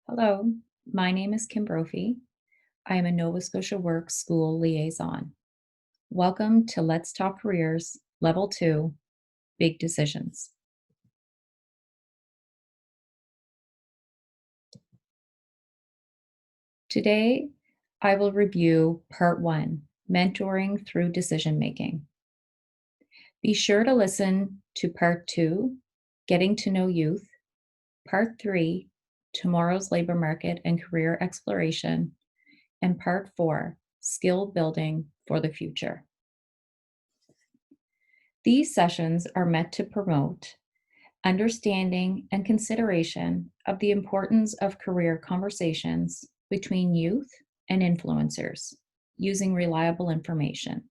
Hello, my name is Kim Brophy. I am a Nova Scotia Work School Liaison. Welcome to Let's Talk Careers, Level 2, Big Decisions. Today, I will review Part 1, Mentoring Through Decision Making. Be sure to listen to Part 2, Getting to Know Youth, Part 3, Tomorrow's Labor Market and Career Exploration, and Part 4, Skill Building for the Future. These sessions are meant to promote understanding and consideration of the importance of career conversations between youth and influencers using reliable information.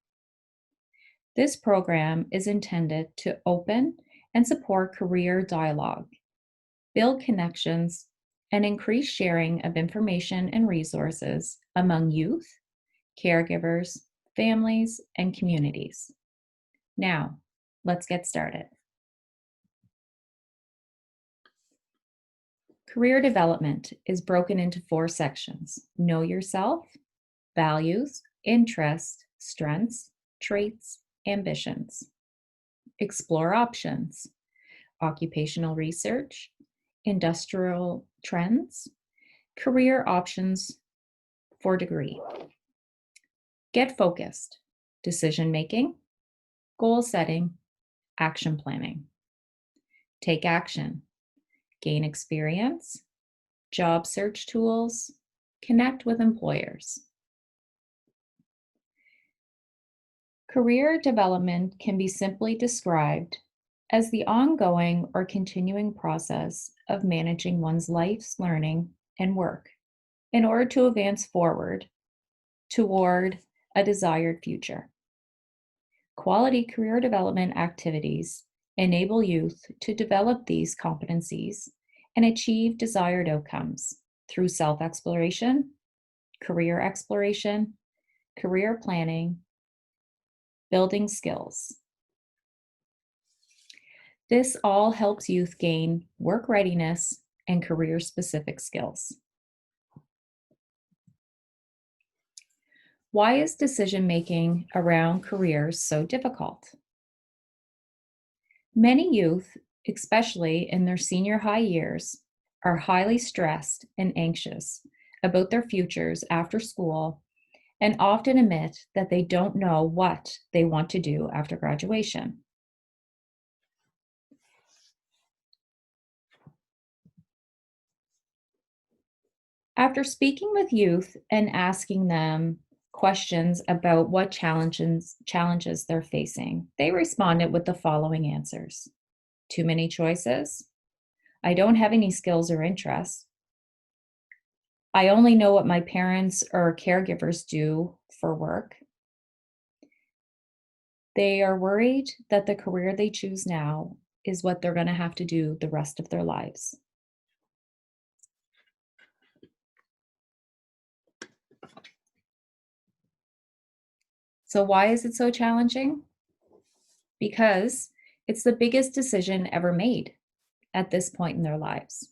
This program is intended to open and support career dialogue, build connections, and increase sharing of information and resources among youth, caregivers, families, and communities. Now, let's get started. Career development is broken into 4 sections: know yourself, values, interests, strengths, traits, ambitions. Explore options: occupational research, industrial trends, career options for degree. Get focused: decision making, goal setting, action planning. Take action: gain experience, job search tools, connect with employers. Career development can be simply described as the ongoing or continuing process of managing one's life's learning and work in order to advance forward toward a desired future. Quality career development activities enable youth to develop these competencies and achieve desired outcomes through self-exploration, career exploration, career planning, building skills. This all helps youth gain work readiness and career-specific skills. Why is decision-making around careers so difficult? Many youth, especially in their senior high years, are highly stressed and anxious about their futures after school and often admit that they don't know what they want to do after graduation. After speaking with youth and asking them questions about what challenges they're facing, they responded with the following answers: too many choices, I don't have any skills or interests, I only know what my parents or caregivers do for work. They are worried that the career they choose now is what they're going to have to do the rest of their lives. So, why is it so challenging? Because it's the biggest decision ever made at this point in their lives.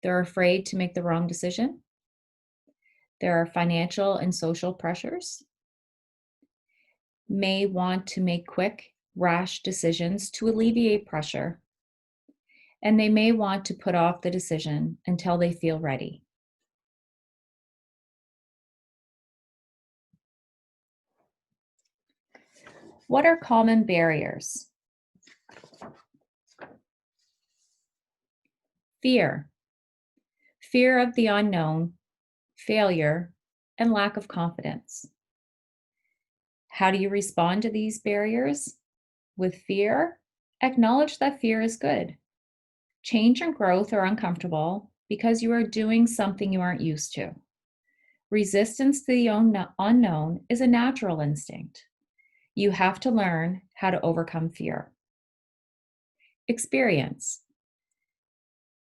They're afraid to make the wrong decision. There are financial and social pressures. May want to make quick, rash decisions to alleviate pressure. And they may want to put off the decision until they feel ready. What are common barriers? Fear. Fear of the unknown, failure, and lack of confidence. How do you respond to these barriers? With fear, acknowledge that fear is good. Change and growth are uncomfortable because you are doing something you aren't used to. Resistance to the unknown is a natural instinct. You have to learn how to overcome fear. Experience.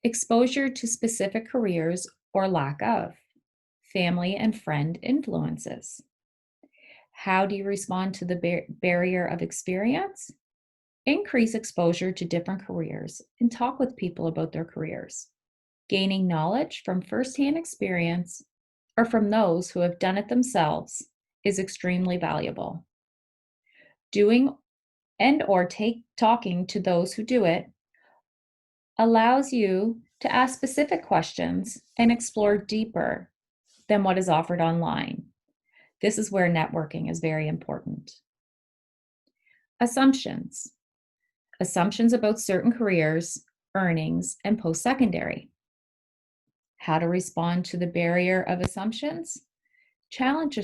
Exposure to specific careers or lack of. Family and friend influences. How do you respond to the barrier of experience? Increase exposure to different careers and talk with people about their careers. Gaining knowledge from firsthand experience or from those who have done it themselves is extremely valuable. Doing and or talking to those who do it allows you to ask specific questions and explore deeper than what is offered online. This is where networking is very important. Assumptions. Assumptions about certain careers, earnings, and post-secondary. How to respond to the barrier of assumptions? Challenge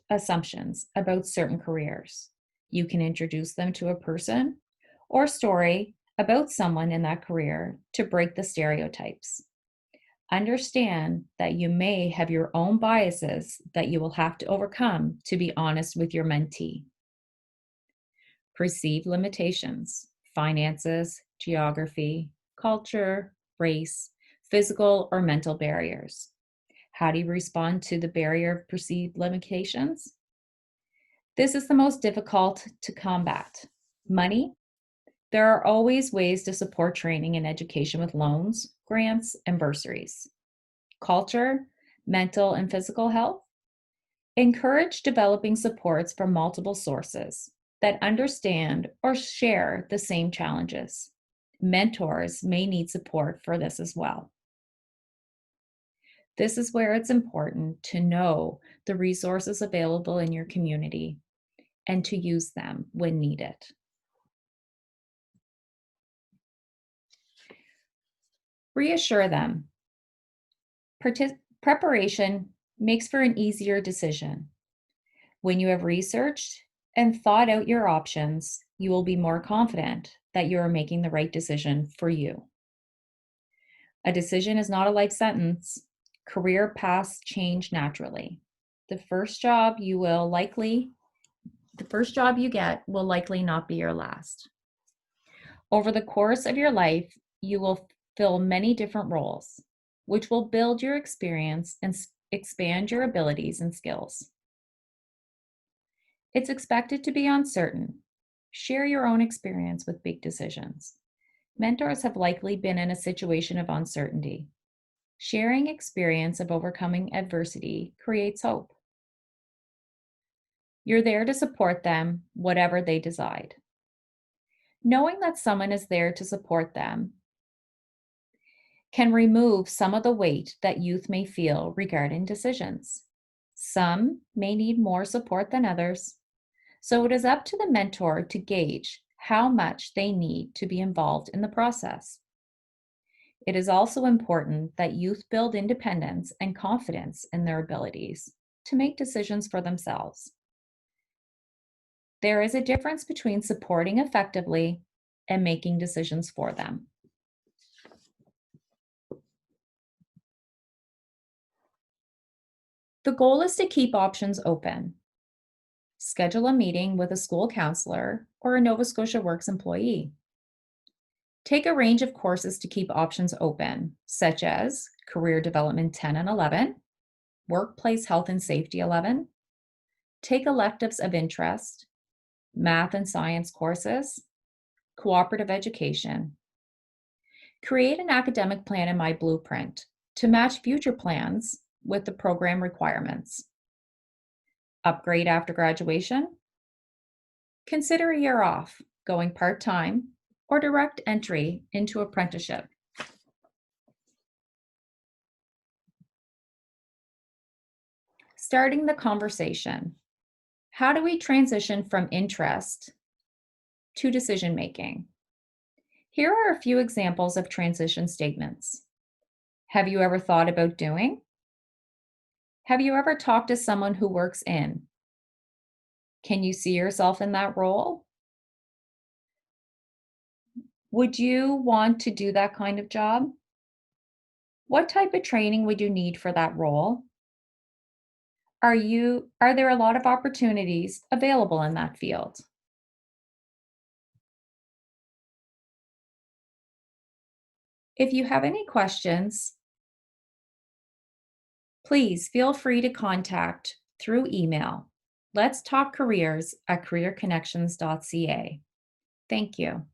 assumptions about certain careers. You can introduce them to a person or story about someone in that career to break the stereotypes. Understand that you may have your own biases that you will have to overcome to be honest with your mentee. Perceived limitations, finances, geography, culture, race, physical or mental barriers. How do you respond to the barrier of perceived limitations? This is the most difficult to combat. Money. There are always ways to support training and education with loans, grants, and bursaries. Culture, mental and physical health. Encourage developing supports from multiple sources that understand or share the same challenges. Mentors may need support for this as well. This is where it's important to know the resources available in your community and to use them when needed. Reassure them. Preparation makes for an easier decision. When you have researched and thought out your options, you will be more confident that you are making the right decision for you. A decision is not a life sentence. Career paths change naturally. The first job you get will likely not be your last. Over the course of your life, you will fill many different roles, which will build your experience and expand your abilities and skills. It's expected to be uncertain. Share your own experience with big decisions. Mentors have likely been in a situation of uncertainty. Sharing experience of overcoming adversity creates hope. You're there to support them, whatever they decide. Knowing that someone is there to support them can remove some of the weight that youth may feel regarding decisions. Some may need more support than others, so it is up to the mentor to gauge how much they need to be involved in the process. It is also important that youth build independence and confidence in their abilities to make decisions for themselves. There is a difference between supporting effectively and making decisions for them. The goal is to keep options open. Schedule a meeting with a school counselor or a Nova Scotia Works employee. Take a range of courses to keep options open, such as Career Development 10 and 11, Workplace Health and Safety 11. Take electives of interest, math and science courses, cooperative education. Create an academic plan in My Blueprint to match future plans with the program requirements. Upgrade after graduation. Consider a year off, going part-time, or direct entry into apprenticeship. Starting the conversation. How do we transition from interest to decision making? Here are a few examples of transition statements. Have you ever thought about doing? Have you ever talked to someone who works in? Can you see yourself in that role? Would you want to do that kind of job? What type of training would you need for that role? Are there a lot of opportunities available in that field? If you have any questions, please feel free to contact through email. Let's talk careers at careerconnections.ca. Thank you.